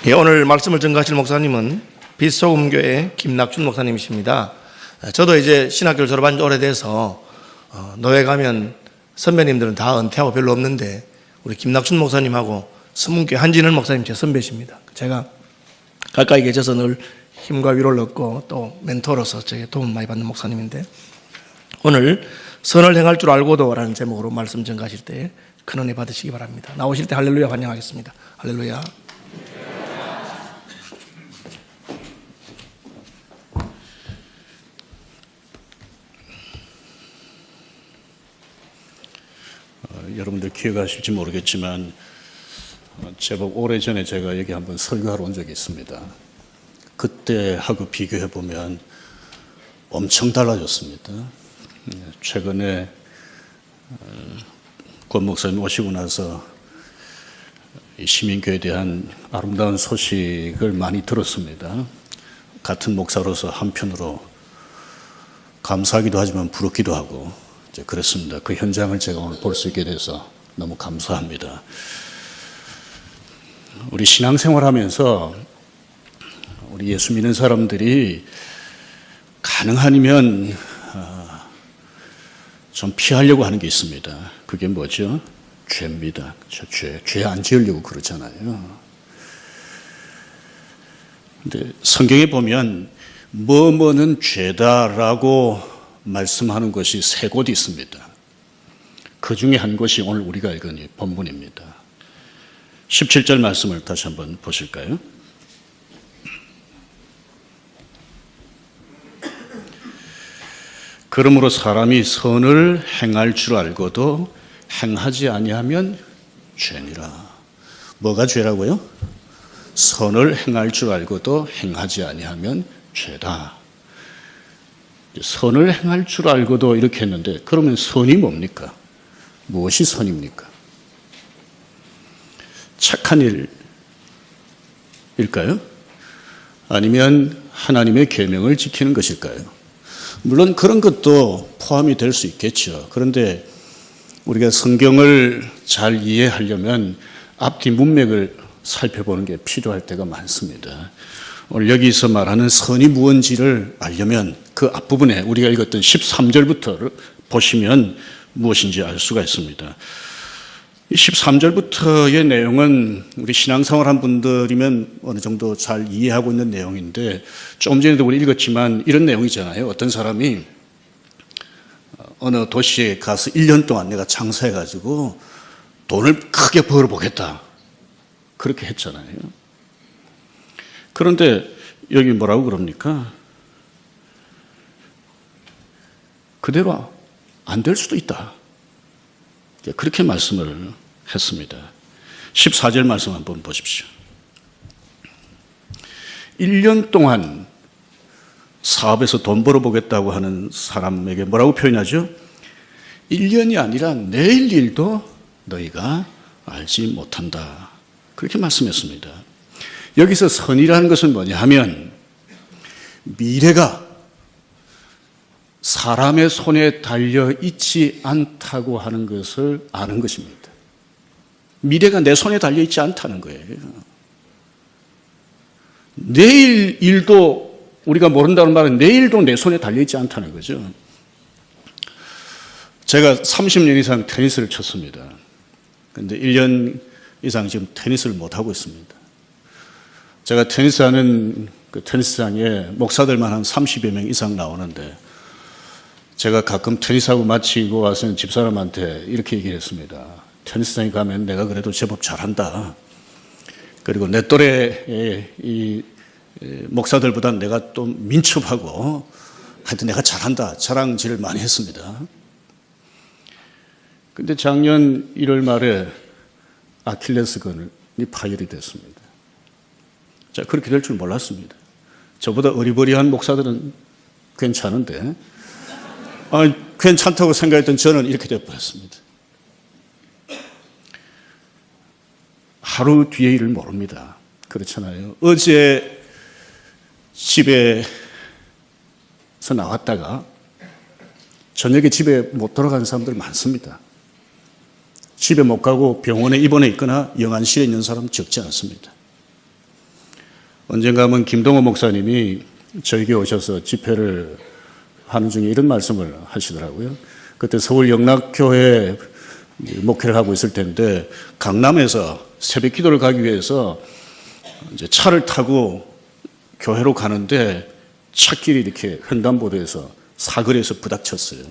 오늘 말씀을 전가하실 목사님은 빛소금교회 김낙준 목사님이십니다. 저도 이제 신학교를 졸업한 지 오래돼서 노회 가면 선배님들은 다 은퇴하고 별로 없는데 우리 김낙준 목사님하고 서문교회 한진을 목사님 제 선배십니다. 제가 가까이 계셔서 늘 힘과 위로를 얻고 또 멘토로서 제게 도움 많이 받는 목사님인데, 오늘 선을 행할 줄 알고도 라는 제목으로 말씀 전가하실 때 큰 은혜 받으시기 바랍니다. 나오실 때 할렐루야 환영하겠습니다. 할렐루야. 여러분들 기억하실지 모르겠지만 제법 오래전에 제가 여기 한번 설교하러 온 적이 있습니다. 그때하고 비교해보면 엄청 달라졌습니다. 최근에 권 목사님 오시고 나서 이 시민교회에 대한 아름다운 소식을 많이 들었습니다. 같은 목사로서 한편으로 감사하기도 하지만 부럽기도 하고 그렇습니다. 그 현장을 제가 오늘 볼 수 있게 돼서 너무 감사합니다. 우리 신앙생활 하면서 우리 예수 믿는 사람들이 가능하면 좀 피하려고 하는 게 있습니다. 그게 뭐죠? 죄입니다. 죄 안 지으려고 그러잖아요. 근데 성경에 보면 뭐뭐는 죄다라고 말씀하는 것이 세 곳 있습니다. 그 중에 한 곳이 오늘 우리가 읽은 이 본문입니다. 17절 말씀을 다시 한번 보실까요? 그러므로 사람이 선을 행할 줄 알고도 행하지 아니하면 죄니라. 뭐가 죄라고요? 선을 행할 줄 알고도 행하지 아니하면 죄다. 선을 행할 줄 알고도 이렇게 했는데, 그러면 선이 뭡니까? 무엇이 선입니까? 착한 일일까요? 아니면 하나님의 계명을 지키는 것일까요? 물론 그런 것도 포함이 될 수 있겠죠. 그런데 우리가 성경을 잘 이해하려면 앞뒤 문맥을 살펴보는 게 필요할 때가 많습니다. 오늘 여기서 말하는 선이 무엇인지를 알려면 그 앞부분에 우리가 읽었던 13절부터를 보시면 무엇인지 알 수가 있습니다. 13절부터의 내용은 우리 신앙생활 한 분들이면 어느 정도 잘 이해하고 있는 내용인데, 좀 전에도 우리 읽었지만 이런 내용이잖아요. 어떤 사람이 어느 도시에 가서 1년 동안 내가 장사해가지고 돈을 크게 벌어보겠다, 그렇게 했잖아요. 그런데 여기 뭐라고 그럽니까? 그대로 안 될 수도 있다, 그렇게 말씀을 했습니다. 14절 말씀 한번 보십시오. 1년 동안 사업에서 돈 벌어보겠다고 하는 사람에게 뭐라고 표현하죠? 1년이 아니라 내일 일도 너희가 알지 못한다, 그렇게 말씀했습니다. 여기서 선이라는 것은 뭐냐 하면 미래가 사람의 손에 달려 있지 않다고 하는 것을 아는 것입니다. 미래가 내 손에 달려 있지 않다는 거예요. 내일 일도 우리가 모른다는 말은 내일도 내 손에 달려 있지 않다는 거죠. 제가 30년 이상 테니스를 쳤습니다. 그런데 1년 이상 지금 테니스를 못하고 있습니다. 제가 테니스하는 그 테니스장에 목사들만 한 30여 명 이상 나오는데, 제가 가끔 테니스하고 마치고 와서는 집사람한테 이렇게 얘기를 했습니다. 테니스장에 가면 내가 그래도 제법 잘한다. 그리고 내 또래의 이 목사들보다 내가 또 민첩하고 하여튼 내가 잘한다, 자랑질을 많이 했습니다. 근데 작년 1월 말에 아킬레스건이 파열이 됐습니다. 자, 그렇게 될 줄 몰랐습니다. 저보다 어리버리한 목사들은 괜찮은데, 괜찮다고 생각했던 저는 이렇게 되어버렸습니다. 하루 뒤의 일을 모릅니다. 그렇잖아요. 어제 집에서 나왔다가 저녁에 집에 못 돌아가는 사람들 많습니다. 집에 못 가고 병원에 입원해 있거나 영안실에 있는 사람 적지 않습니다. 언젠가 한번 김동호 목사님이 저에게 오셔서 집회를 하는 중에 이런 말씀을 하시더라고요. 그때 서울 영락교회 목회를 하고 있을 텐데 강남에서 새벽 기도를 가기 위해서 이제 차를 타고 교회로 가는데 차길이 이렇게 횡단보도에서 사거리에서 부닥쳤어요.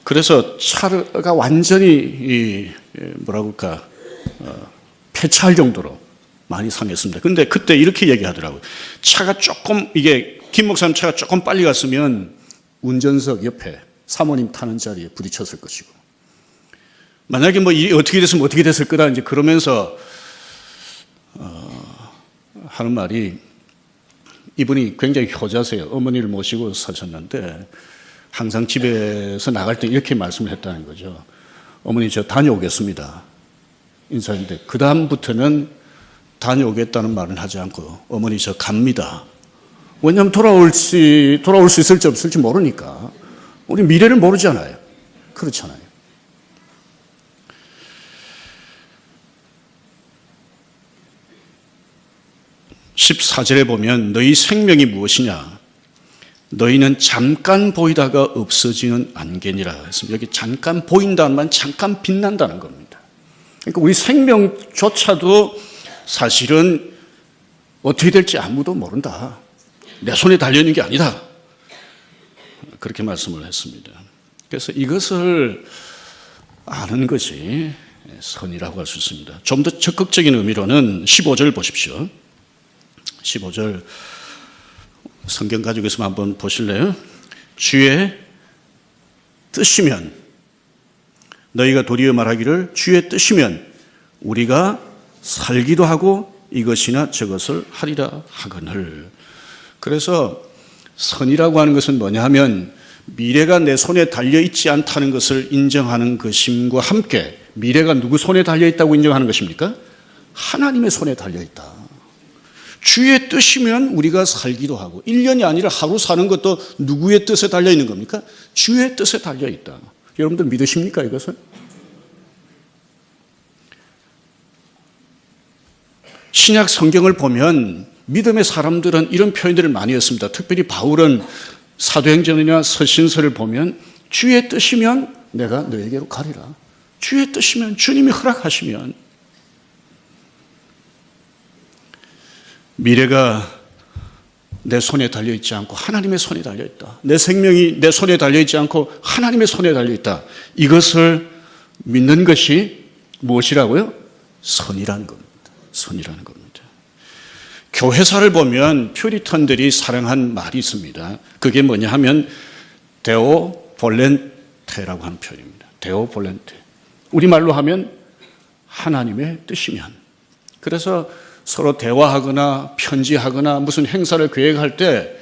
그래서 차가 완전히 폐차할 정도로 많이 상했습니다. 근데 그때 이렇게 얘기하더라고요. 차가 조금, 이게 김 목사님 차가 조금 빨리 갔으면 운전석 옆에 사모님 타는 자리에 부딪혔을 것이고, 만약에 뭐 일이 어떻게 됐으면 어떻게 됐을 거다, 이제 그러면서, 하는 말이, 이분이 굉장히 효자세요. 어머니를 모시고 사셨는데, 항상 집에서 나갈 때 이렇게 말씀을 했다는 거죠. 어머니, 저 다녀오겠습니다. 인사했는데, 그다음부터는 다녀오겠다는 말은 하지 않고, 어머니, 저 갑니다. 왜냐하면 돌아올 수 있을지 없을지 모르니까. 우리 미래를 모르잖아요. 그렇잖아요. (14절에) 보면 너희 생명이 무엇이냐? 너희는 잠깐 보이다가 없어지는 안개니라 했습니다. 여기 잠깐 보인다는 말은 잠깐 빛난다는 겁니다. 그러니까 우리 생명조차도 사실은 어떻게 될지 아무도 모른다. 내 손에 달려있는 게 아니다. 그렇게 말씀을 했습니다. 그래서 이것을 아는 것이 선이라고 할 수 있습니다. 좀 더 적극적인 의미로는 15절 보십시오. 15절 성경 가지고 있으면 한번 보실래요? 주의 뜻이면, 너희가 도리어 말하기를 주의 뜻이면 우리가 살기도 하고 이것이나 저것을 하리라 하거늘. 그래서 선이라고 하는 것은 뭐냐 하면 미래가 내 손에 달려있지 않다는 것을 인정하는 것임과 함께, 미래가 누구 손에 달려있다고 인정하는 것입니까? 하나님의 손에 달려있다. 주의 뜻이면 우리가 살기도 하고, 1년이 아니라 하루 사는 것도 누구의 뜻에 달려있는 겁니까? 주의 뜻에 달려있다. 여러분들 믿으십니까, 이것을? 신약 성경을 보면 믿음의 사람들은 이런 표현들을 많이 했습니다. 특별히 바울은 사도행전이나 서신서를 보면 주의 뜻이면 내가 너에게로 가리라. 주의 뜻이면, 주님이 허락하시면. 미래가 내 손에 달려있지 않고 하나님의 손에 달려있다. 내 생명이 내 손에 달려있지 않고 하나님의 손에 달려있다. 이것을 믿는 것이 무엇이라고요? 선이라는 겁니다. 선이라는 겁니다. 교회사를 보면 퓨리턴들이 사랑한 말이 있습니다. 그게 뭐냐 하면 데오 볼렌테라고 하는 표현입니다. 데오 볼렌테. 우리말로 하면 하나님의 뜻이면. 그래서 서로 대화하거나 편지하거나 무슨 행사를 계획할 때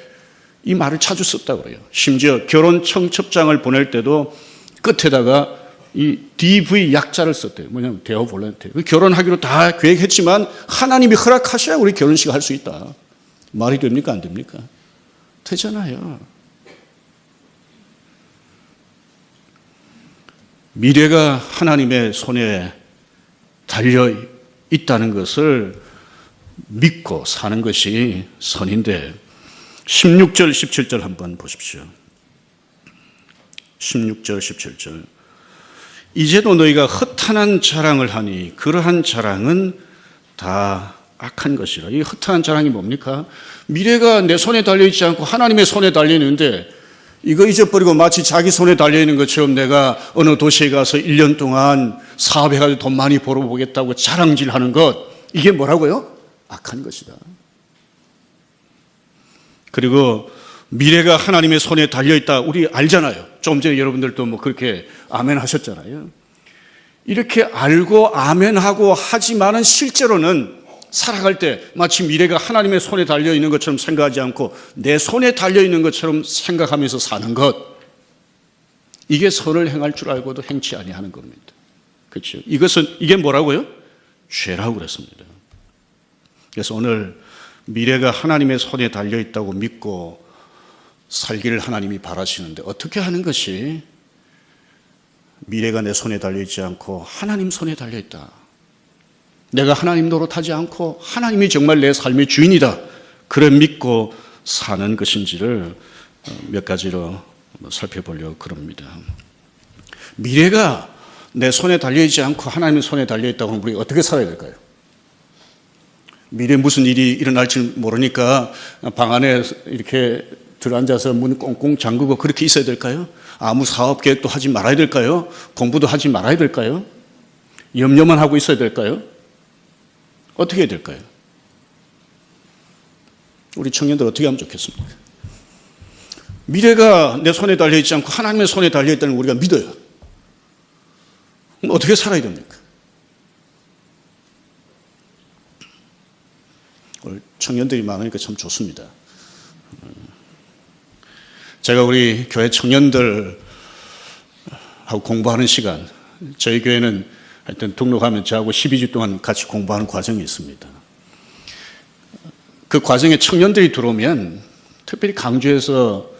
이 말을 자주 썼다고 그래요. 심지어 결혼 청첩장을 보낼 때도 끝에다가 이 DV 약자를 썼대요. 뭐냐면 데오 볼렌테. 결혼하기로 다 계획했지만 하나님이 허락하셔야 우리 결혼식 할 수 있다. 말이 됩니까? 안 됩니까? 되잖아요. 미래가 하나님의 손에 달려 있다는 것을 믿고 사는 것이 선인데, 16절 17절 한번 보십시오. 16절 17절. 이제도 너희가 허탄한 자랑을 하니 그러한 자랑은 다 악한 것이라. 이 허탄한 자랑이 뭡니까? 미래가 내 손에 달려있지 않고 하나님의 손에 달려있는데, 이거 잊어버리고 마치 자기 손에 달려있는 것처럼 내가 어느 도시에 가서 1년 동안 사업해가지고 돈 많이 벌어보겠다고 자랑질하는 것, 이게 뭐라고요? 악한 것이다. 그리고 미래가 하나님의 손에 달려있다, 우리 알잖아요. 좀 전에 여러분들도 뭐 그렇게 아멘 하셨잖아요. 이렇게 알고 아멘하고 하지만은 실제로는 살아갈 때 마치 미래가 하나님의 손에 달려있는 것처럼 생각하지 않고 내 손에 달려있는 것처럼 생각하면서 사는 것, 이게 선을 행할 줄 알고도 행치 아니하는 겁니다. 그렇죠? 이게 뭐라고요? 죄라고 그랬습니다. 그래서 오늘 미래가 하나님의 손에 달려있다고 믿고 살기를 하나님이 바라시는데, 어떻게 하는 것이 미래가 내 손에 달려있지 않고 하나님 손에 달려있다. 내가 하나님 노릇하지 않고 하나님이 정말 내 삶의 주인이다. 그래 믿고 사는 것인지를 몇 가지로 살펴보려고 그럽니다. 미래가 내 손에 달려있지 않고 하나님의 손에 달려있다고 하면 우리 어떻게 살아야 될까요? 미래에 무슨 일이 일어날지 모르니까 방 안에 이렇게 들어앉아서 문 꽁꽁 잠그고 그렇게 있어야 될까요? 아무 사업 계획도 하지 말아야 될까요? 공부도 하지 말아야 될까요? 염려만 하고 있어야 될까요? 어떻게 해야 될까요? 우리 청년들 어떻게 하면 좋겠습니까? 미래가 내 손에 달려있지 않고 하나님의 손에 달려있다는 걸 우리가 믿어요. 그럼 어떻게 살아야 됩니까? 오늘 청년들이 많으니까 참 좋습니다. 제가 우리 교회 청년들하고 공부하는 시간, 저희 교회는 하여튼 등록하면 저하고 12주 동안 같이 공부하는 과정이 있습니다. 그 과정에 청년들이 들어오면 특별히 강조해서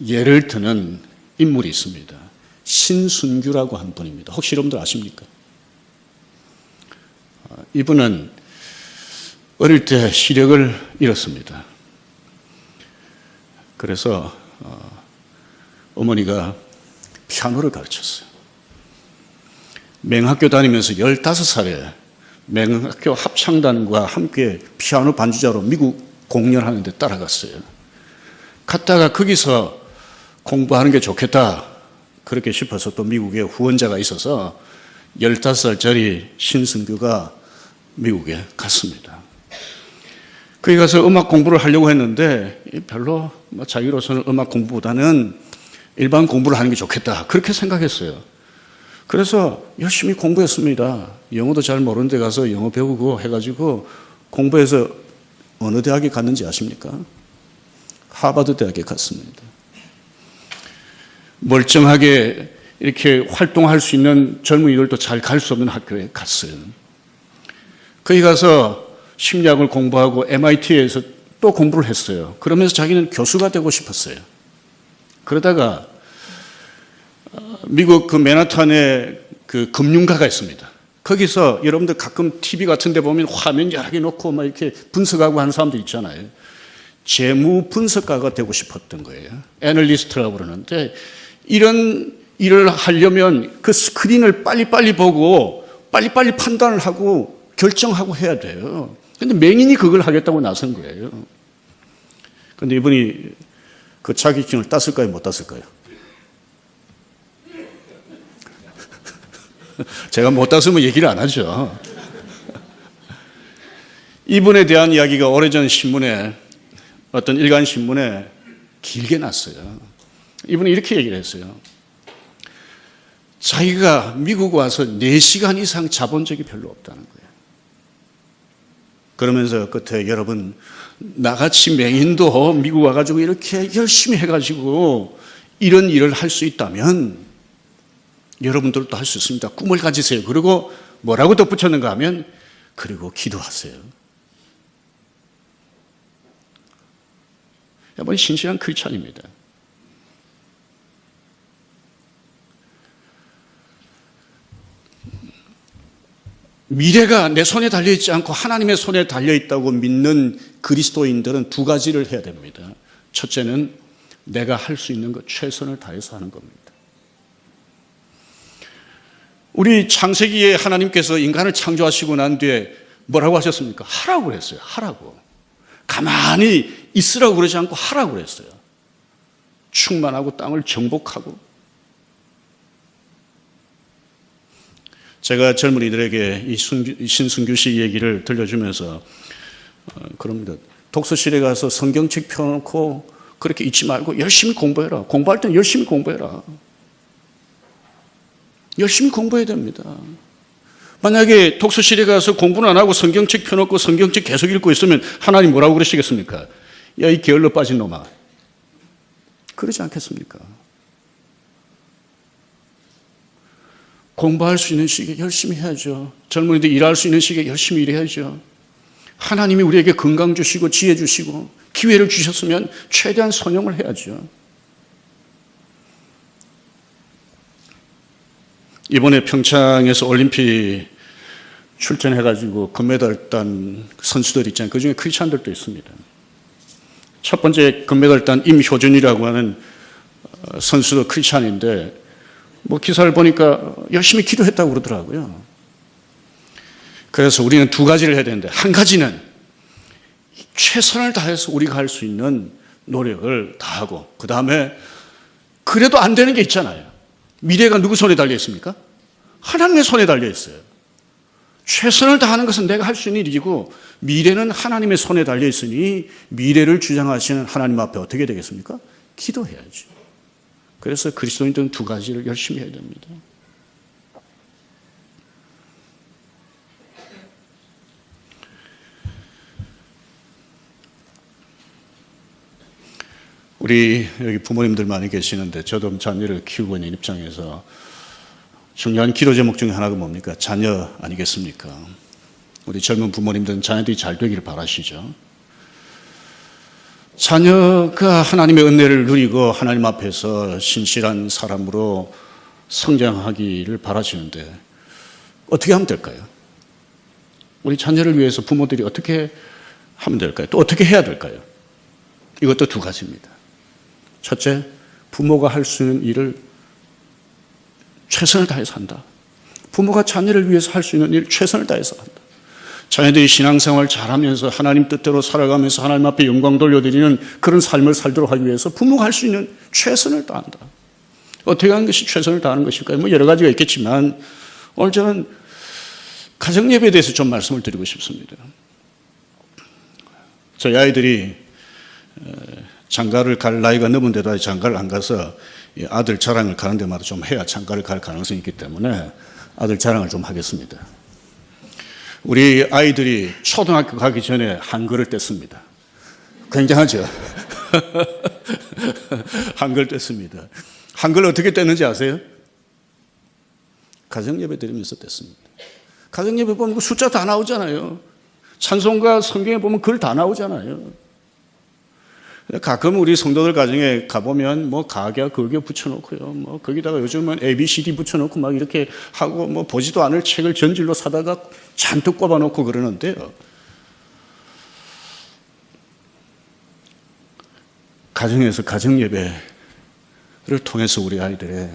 예를 드는 인물이 있습니다. 신순규라고 한 분입니다. 혹시 여러분들 아십니까? 이분은 어릴 때 시력을 잃었습니다. 그래서 어머니가 피아노를 가르쳤어요. 맹학교 다니면서 15살에 맹학교 합창단과 함께 피아노 반주자로 미국 공연하는 데 따라갔어요. 갔다가 거기서 공부하는 게 좋겠다 그렇게 싶어서 또 미국에 후원자가 있어서 15살짜리 신승규가 미국에 갔습니다. 거기 가서 음악 공부를 하려고 했는데 별로 자기로서는 음악 공부보다는 일반 공부를 하는 게 좋겠다 그렇게 생각했어요. 그래서 열심히 공부했습니다. 영어도 잘 모르는 데 가서 영어 배우고 해가지고 공부해서 어느 대학에 갔는지 아십니까? 하버드 대학에 갔습니다. 멀쩡하게 이렇게 활동할 수 있는 젊은이들도 잘 갈 수 없는 학교에 갔어요. 거기 가서 심리학을 공부하고 MIT에서 또 공부를 했어요. 그러면서 자기는 교수가 되고 싶었어요. 그러다가 미국 그 맨하탄에 그 금융가가 있습니다. 거기서 여러분들 가끔 TV 같은 데 보면 화면 여러 개 놓고 막 이렇게 분석하고 하는 사람들 있잖아요. 재무 분석가가 되고 싶었던 거예요. 애널리스트라고 그러는데 이런 일을 하려면 그 스크린을 빨리빨리 보고 빨리빨리 판단을 하고 결정하고 해야 돼요. 근데 맹인이 그걸 하겠다고 나선 거예요. 근데 이분이 그 자격증을 땄을까요? 못 땄을까요? 제가 못 땄으면 얘기를 안 하죠. 이분에 대한 이야기가 오래전 신문에 어떤 일간 신문에 길게 났어요. 이분이 이렇게 얘기를 했어요. 자기가 미국 와서 4시간 이상 자본 적이 별로 없다는 거예요. 그러면서 끝에 여러분 나같이 맹인도 미국 와가지고 이렇게 열심히 해가지고 이런 일을 할 수 있다면 여러분들도 할 수 있습니다. 꿈을 가지세요. 그리고 뭐라고 덧붙였는가 하면 그리고 기도하세요. 여러분 신실한 크리스찬입니다. 미래가 내 손에 달려있지 않고 하나님의 손에 달려있다고 믿는 그리스도인들은 2가지를 해야 됩니다. 첫째는 내가 할 수 있는 것 최선을 다해서 하는 겁니다. 우리 창세기에 하나님께서 인간을 창조하시고 난 뒤에 뭐라고 하셨습니까? 하라고 그랬어요. 하라고. 가만히 있으라고 그러지 않고 하라고 그랬어요. 충만하고 땅을 정복하고. 제가 젊은이들에게 이 신승규 씨 얘기를 들려주면서 그럽니다. 독서실에 가서 성경책 펴놓고 그렇게 잊지 말고 열심히 공부해라. 공부할 땐 열심히 공부해라. 열심히 공부해야 됩니다. 만약에 독서실에 가서 공부는 안 하고 성경책 펴놓고 성경책 계속 읽고 있으면 하나님 뭐라고 그러시겠습니까? 야, 이 게을러 빠진 놈아. 그러지 않겠습니까? 공부할 수 있는 시기에 열심히 해야죠. 젊은이들 일할 수 있는 시기에 열심히 일해야죠. 하나님이 우리에게 건강 주시고 지혜 주시고 기회를 주셨으면 최대한 선용을 해야죠. 이번에 평창에서 올림픽 출전해가지고 금메달 딴 선수들 있잖아요. 그 중에 크리스찬들도 있습니다. 첫 번째 금메달 딴 임효준이라고 하는 선수도 크리스찬인데 뭐 기사를 보니까 열심히 기도했다고 그러더라고요. 그래서 우리는 두 가지를 해야 되는데, 한 가지는 최선을 다해서 우리가 할 수 있는 노력을 다하고, 그 다음에 그래도 안 되는 게 있잖아요. 미래가 누구 손에 달려 있습니까? 하나님의 손에 달려 있어요. 최선을 다하는 것은 내가 할 수 있는 일이고, 미래는 하나님의 손에 달려 있으니 미래를 주장하시는 하나님 앞에 어떻게 되겠습니까? 기도해야죠. 그래서 그리스도인들은 두 가지를 열심히 해야 됩니다. 우리 여기 부모님들 많이 계시는데, 저도 자녀를 키우고 있는 입장에서 중요한 기도 제목 중에 하나가 뭡니까? 자녀 아니겠습니까? 우리 젊은 부모님들은 자녀들이 잘 되기를 바라시죠. 자녀가 하나님의 은혜를 누리고 하나님 앞에서 신실한 사람으로 성장하기를 바라시는데 어떻게 하면 될까요? 우리 자녀를 위해서 부모들이 어떻게 하면 될까요? 또 어떻게 해야 될까요? 이것도 두 가지입니다. 첫째, 부모가 할 수 있는 일을 최선을 다해서 한다. 부모가 자녀를 위해서 할 수 있는 일 최선을 다해서 한다. 자녀들이 신앙생활 잘하면서 하나님 뜻대로 살아가면서 하나님 앞에 영광 돌려드리는 그런 삶을 살도록 하기 위해서 부모가 할 수 있는 최선을 다한다. 어떻게 하는 것이 최선을 다하는 것일까요? 뭐 여러 가지가 있겠지만 오늘 저는 가정예배에 대해서 좀 말씀을 드리고 싶습니다. 저희 아이들이 장가를 갈 나이가 넘은데도 아직 장가를 안 가서 아들 자랑을 가는 데마다 좀 해야 장가를 갈 가능성이 있기 때문에 아들 자랑을 좀 하겠습니다. 우리 아이들이 초등학교 가기 전에 한글을 뗐습니다. 굉장하죠? 한글 뗐습니다. 한글 어떻게 뗐는지 아세요? 가정예배 드리면서 뗐습니다. 가정예배 보면 숫자 다 나오잖아요. 찬송가 성경에 보면 글 다 나오잖아요. 가끔 우리 성도들 가정에 가보면 뭐 가교, 글교 붙여놓고요. 뭐 거기다가 요즘은 ABCD 붙여놓고 막 이렇게 하고 뭐 보지도 않을 책을 전질로 사다가 잔뜩 꼽아놓고 그러는데요. 가정에서 가정예배를 통해서 우리 아이들의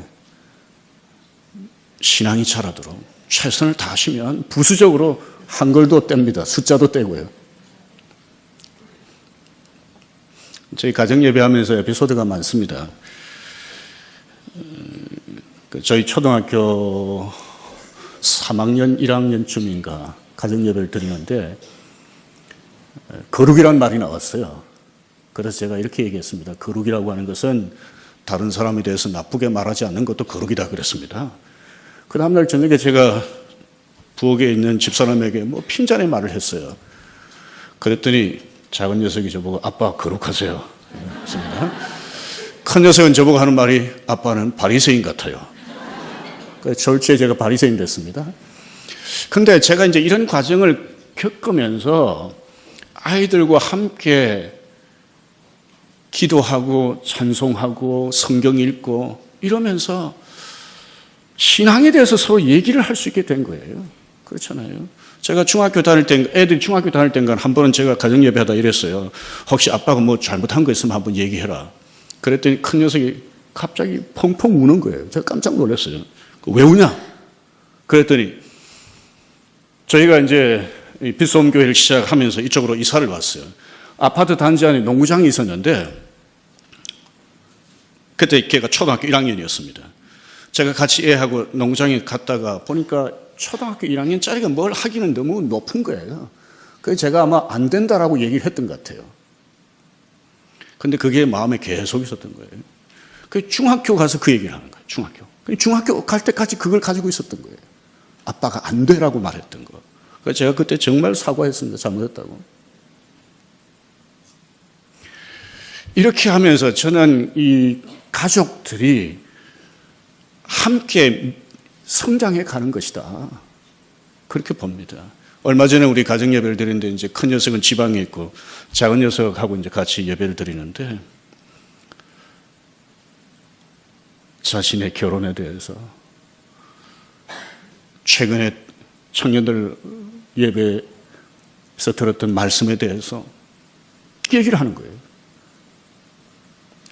신앙이 자라도록 최선을 다하시면 부수적으로 한글도 뗍니다. 숫자도 떼고요. 저희 가정예배 하면서 에피소드가 많습니다. 저희 초등학교 3학년, 1학년쯤인가 가정예배를 드리는데 거룩이란 말이 나왔어요. 그래서 제가 이렇게 얘기했습니다. 거룩이라고 하는 것은 다른 사람에 대해서 나쁘게 말하지 않는 것도 거룩이다 그랬습니다. 그 다음날 저녁에 제가 부엌에 있는 집사람에게 뭐 핀잔의 말을 했어요. 그랬더니 작은 녀석이 저보고 아빠 거룩하세요. 그랬습니다. 큰 녀석은 저보고 하는 말이 아빠는 바리새인 같아요. 그래서 졸지에 제가 바리새인 됐습니다. 근데 제가 이제 이런 과정을 겪으면서 아이들과 함께 기도하고 찬송하고 성경 읽고 이러면서 신앙에 대해서 서로 얘기를 할 수 있게 된 거예요. 그렇잖아요. 제가 중학교 다닐 때, 애들이 중학교 다닐 때인가 한 번은 제가 가정예배 하다 이랬어요. 혹시 아빠가 뭐 잘못한 거 있으면 한번 얘기해라. 그랬더니 큰 녀석이 갑자기 펑펑 우는 거예요. 제가 깜짝 놀랐어요. 왜 우냐? 그랬더니 저희가 이제 빛소음교회를 시작하면서 이쪽으로 이사를 왔어요. 아파트 단지 안에 농구장이 있었는데 그때 걔가 초등학교 1학년이었습니다. 제가 같이 애하고 농구장에 갔다가 보니까 초등학교 1학년짜리가 뭘 하기는 너무 높은 거예요. 그래서 제가 아마 안 된다라고 얘기를 했던 것 같아요. 근데 그게 마음에 계속 있었던 거예요. 그 중학교 가서 그 얘기를 하는 거예요. 중학교 갈 때까지 그걸 가지고 있었던 거예요. 아빠가 안 되라고 말했던 거. 그래서 제가 그때 정말 사과했습니다. 잘못했다고. 이렇게 하면서 저는 이 가족들이 함께 성장해 가는 것이다. 그렇게 봅니다. 얼마 전에 우리 가정 예배를 드리는데 이제 큰 녀석은 지방에 있고 작은 녀석하고 이제 같이 예배를 드리는데 자신의 결혼에 대해서 최근에 청년들 예배에서 들었던 말씀에 대해서 얘기를 하는 거예요.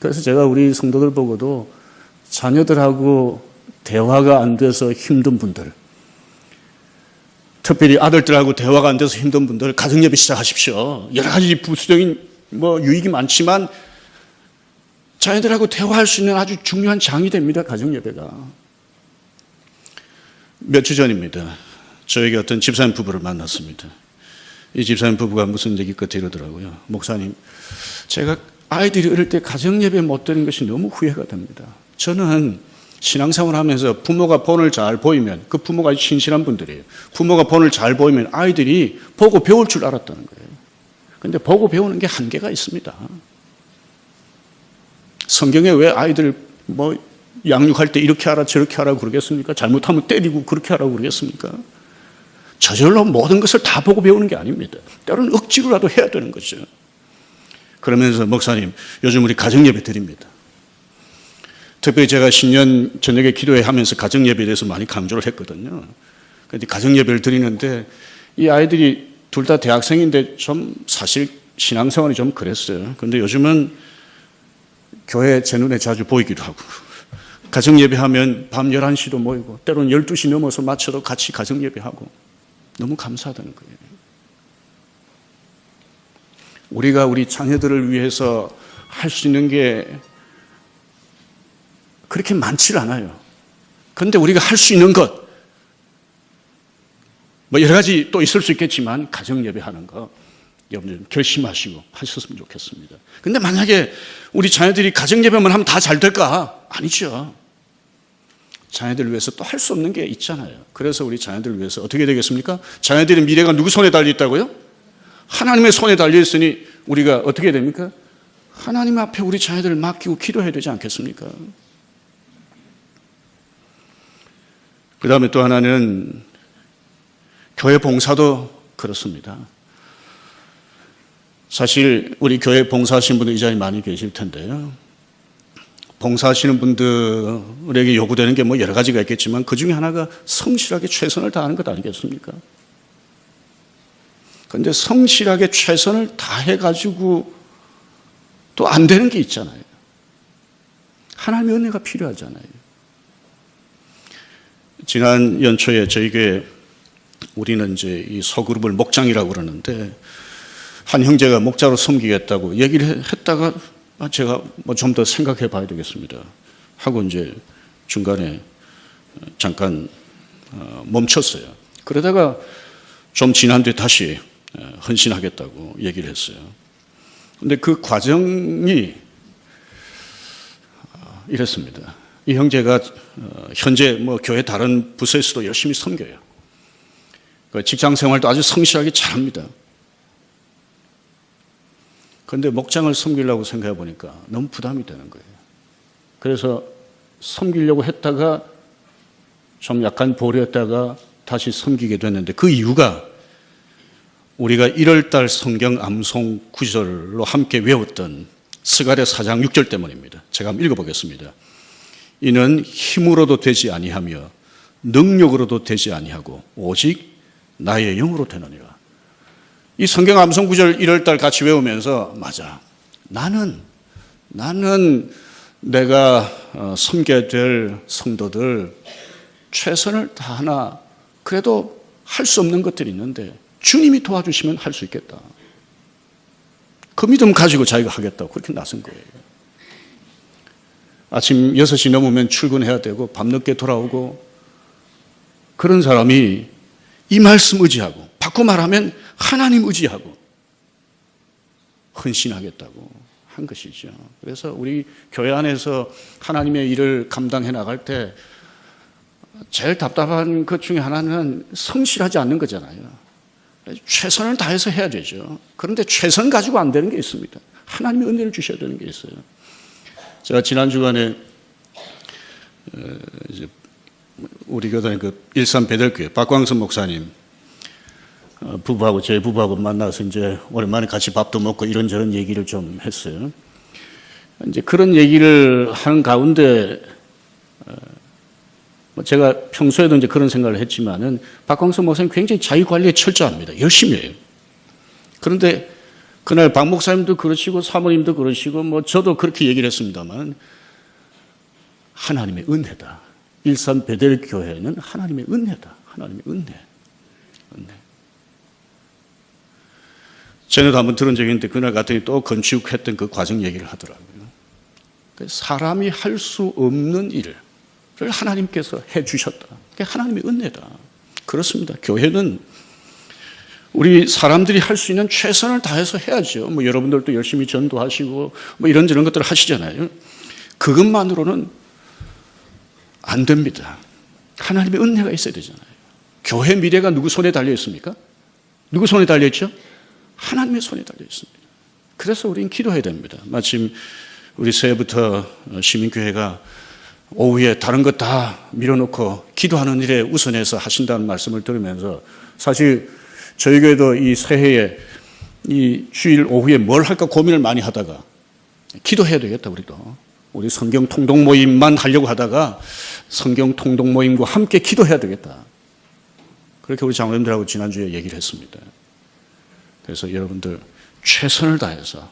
그래서 제가 우리 성도들 보고도 자녀들하고 대화가 안 돼서 힘든 분들, 특별히 아들들하고 대화가 안 돼서 힘든 분들 가정예배 시작하십시오. 여러 가지 부수적인 유익이 많지만 자녀들하고 대화할 수 있는 아주 중요한 장이 됩니다. 가정예배가. 몇 주 전입니다. 저에게 어떤 집사님 부부를 만났습니다. 이 집사님 부부가 무슨 얘기 끝에 이러더라고요. 목사님, 제가 아이들이 어릴 때 가정예배 못 드린 것이 너무 후회가 됩니다. 저는 신앙생활 하면서 부모가 본을 잘 보이면, 그 부모가 신실한 분들이에요. 부모가 본을 잘 보이면 아이들이 보고 배울 줄 알았다는 거예요. 그런데 보고 배우는 게 한계가 있습니다. 성경에 왜 아이들 양육할 때 이렇게 하라 저렇게 하라고 그러겠습니까? 잘못하면 때리고 그렇게 하라고 그러겠습니까? 저절로 모든 것을 다 보고 배우는 게 아닙니다. 때로는 억지로라도 해야 되는 거죠. 그러면서 목사님, 요즘 우리 가정예배 드립니다. 특별히 제가 신년 저녁에 기도회 하면서 가정예배에 대해서 많이 강조를 했거든요. 그런데 가정예배를 드리는데 이 아이들이 둘 다 대학생인데 좀 사실 신앙생활이 좀 그랬어요. 그런데 요즘은 교회 제 눈에 자주 보이기도 하고 가정예배하면 밤 11시도 모이고 때로는 12시 넘어서 맞춰도 같이 가정예배하고 너무 감사하다는 거예요. 우리가 우리 자녀들을 위해서 할 수 있는 게 그렇게 많지 않아요. 그런데 우리가 할 수 있는 것, 여러 가지 또 있을 수 있겠지만 가정예배 하는 거 여러분들 결심하시고 하셨으면 좋겠습니다. 근데 만약에 우리 자녀들이 가정예배만 하면 다 잘 될까? 아니죠. 자녀들을 위해서 또 할 수 없는 게 있잖아요. 그래서 우리 자녀들을 위해서 어떻게 되겠습니까? 자녀들의 미래가 누구 손에 달려 있다고요? 하나님의 손에 달려 있으니 우리가 어떻게 됩니까? 하나님 앞에 우리 자녀들을 맡기고 기도해야 되지 않겠습니까? 그 다음에 또 하나는 교회 봉사도 그렇습니다. 사실 우리 교회 봉사하시는 분들 이 자리에 많이 계실 텐데요. 봉사하시는 분들에게 요구되는 게 여러 가지가 있겠지만 그 중에 하나가 성실하게 최선을 다하는 것 아니겠습니까? 그런데 성실하게 최선을 다해가지고 또 안 되는 게 있잖아요. 하나님의 은혜가 필요하잖아요. 지난 연초에 저희 교회 우리는 이제 이 소그룹을 목장이라고 그러는데 한 형제가 목자로 섬기겠다고 얘기를 했다가 제가 좀 더 생각해 봐야 되겠습니다 하고 이제 중간에 잠깐 멈췄어요. 그러다가 좀 지난 뒤에 다시 헌신하겠다고 얘기를 했어요. 그런데 그 과정이 이랬습니다. 이 형제가 현재 교회 다른 부서에서도 열심히 섬겨요. 직장 생활도 아주 성실하게 잘합니다. 그런데 목장을 섬기려고 생각해 보니까 너무 부담이 되는 거예요. 그래서 섬기려고 했다가 좀 약간 보류했다가 다시 섬기게 됐는데 그 이유가 우리가 1월달 성경 암송 구절로 함께 외웠던 스가랴 4장 6절 때문입니다. 제가 한번 읽어보겠습니다. 이는 힘으로도 되지 아니하며 능력으로도 되지 아니하고 오직 나의 영으로 되느니라. 이 성경 암송 구절 1월달 같이 외우면서 맞아. 나는 내가 섬겨야 될 성도들 최선을 다하나 그래도 할 수 없는 것들이 있는데 주님이 도와주시면 할 수 있겠다. 그 믿음 가지고 자기가 하겠다고 그렇게 나선 거예요. 아침 6시 넘으면 출근해야 되고 밤늦게 돌아오고 그런 사람이 이 말씀 의지하고 바꿔 말하면 하나님 의지하고 헌신하겠다고 한 것이죠. 그래서 우리 교회 안에서 하나님의 일을 감당해 나갈 때 제일 답답한 것 중에 하나는 성실하지 않는 거잖아요. 최선을 다해서 해야 되죠. 그런데 최선 가지고 안 되는 게 있습니다. 하나님의 은혜를 주셔야 되는 게 있어요. 제가 지난 주간에 우리 교단의 일산 베델교회 박광선 목사님 부부하고 제 부부하고 만나서 이제 오랜만에 같이 밥도 먹고 이런저런 얘기를 좀 했어요. 이제 그런 얘기를 하는 가운데 제가 평소에도 이제 그런 생각을 했지만은 박광석 목사님 굉장히 자기 관리에 철저합니다. 열심히 해요. 그런데 그날 박 목사님도 그러시고 사모님도 그러시고 뭐 저도 그렇게 얘기를 했습니다만 하나님의 은혜다. 일산 베델 교회는 하나님의 은혜다. 하나님의 은혜. 전에도 한번 들은 적이 있는데 그날 갔더니 또 건축했던 그 과정 얘기를 하더라고요. 사람이 할 수 없는 일을 하나님께서 해 주셨다. 그게 하나님의 은혜다. 그렇습니다. 교회는 우리 사람들이 할 수 있는 최선을 다해서 해야죠. 뭐 여러분들도 열심히 전도하시고 뭐 이런저런 것들을 하시잖아요. 그것만으로는 안 됩니다. 하나님의 은혜가 있어야 되잖아요. 교회 미래가 누구 손에 달려 있습니까? 누구 손에 달려 있죠? 하나님의 손에 달려 있습니다. 그래서 우리는 기도해야 됩니다. 마침 우리 새해부터 시민교회가 오후에 다른 것 다 밀어놓고 기도하는 일에 우선해서 하신다는 말씀을 들으면서 사실 저희 교회도 이 새해에 이 주일 오후에 뭘 할까 고민을 많이 하다가 기도해야 되겠다 우리도. 우리 성경 통독 모임만 하려고 하다가 성경 통독 모임과 함께 기도해야 되겠다. 그렇게 우리 장로님들하고 지난주에 얘기를 했습니다. 그래서 여러분들 최선을 다해서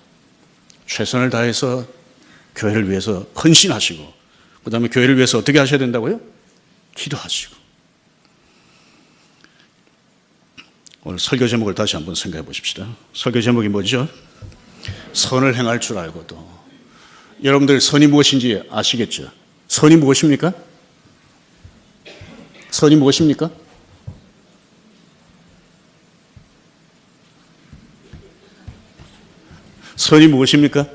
교회를 위해서 헌신하시고 그 다음에 교회를 위해서 어떻게 하셔야 된다고요? 기도하시고. 오늘 설교 제목을 다시 한번 생각해 보십시다. 설교 제목이 뭐죠? 선을 행할 줄 알고도. 여러분들 선이 무엇인지 아시겠죠? 선이 무엇입니까? 선이 무엇입니까? 선이 무엇입니까?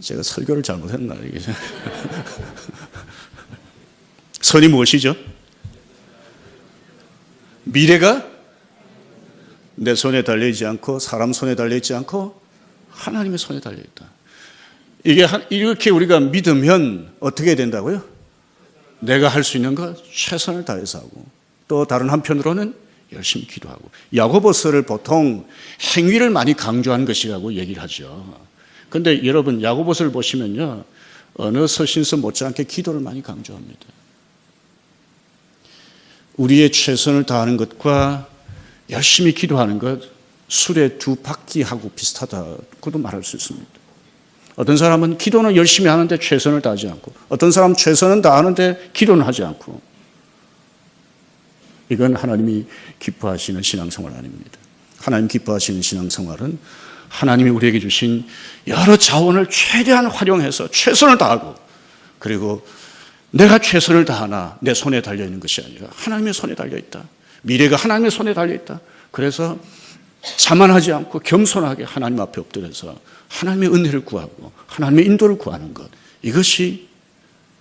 제가 설교를 잘못했나 이게. 선이 무엇이죠? 미래가 내 손에 달려있지 않고 사람 손에 달려있지 않고 하나님의 손에 달려있다. 이게 이렇게 우리가 믿으면 어떻게 된다고요? 내가 할 수 있는 것 최선을 다해서 하고 또 다른 한편으로는 열심히 기도하고. 야고보서를 보통 행위를 많이 강조한 것이라고 얘기를 하죠. 그런데 여러분 야고보서를 보시면요 어느 서신서 못지않게 기도를 많이 강조합니다. 우리의 최선을 다하는 것과 열심히 기도하는 것 술의 두 바퀴하고 비슷하다고도 말할 수 있습니다. 어떤 사람은 기도는 열심히 하는데 최선을 다하지 않고 어떤 사람은 최선은 다하는데 기도는 하지 않고 이건 하나님이 기뻐하시는 신앙생활 아닙니다. 하나님 기뻐하시는 신앙생활은 하나님이 우리에게 주신 여러 자원을 최대한 활용해서 최선을 다하고 그리고 내가 최선을 다하나 내 손에 달려있는 것이 아니라 하나님의 손에 달려있다. 미래가 하나님의 손에 달려있다. 그래서 자만하지 않고 겸손하게 하나님 앞에 엎드려서 하나님의 은혜를 구하고 하나님의 인도를 구하는 것 이것이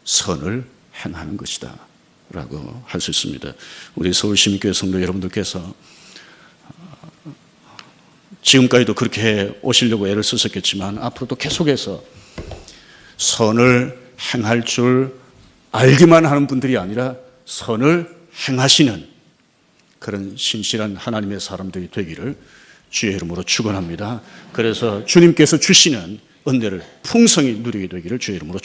선을 행하는 것이다 라고 할 수 있습니다. 우리 서울시민교회 성도 여러분들께서 지금까지도 그렇게 해 오시려고 애를 쓰셨겠지만 앞으로도 계속해서 선을 행할 줄 알기만 하는 분들이 아니라 선을 행하시는 그런 신실한 하나님의 사람들이 되기를 주의 이름으로 축원합니다. 그래서 주님께서 주시는 은혜를 풍성히 누리게 되기를 주의 이름으로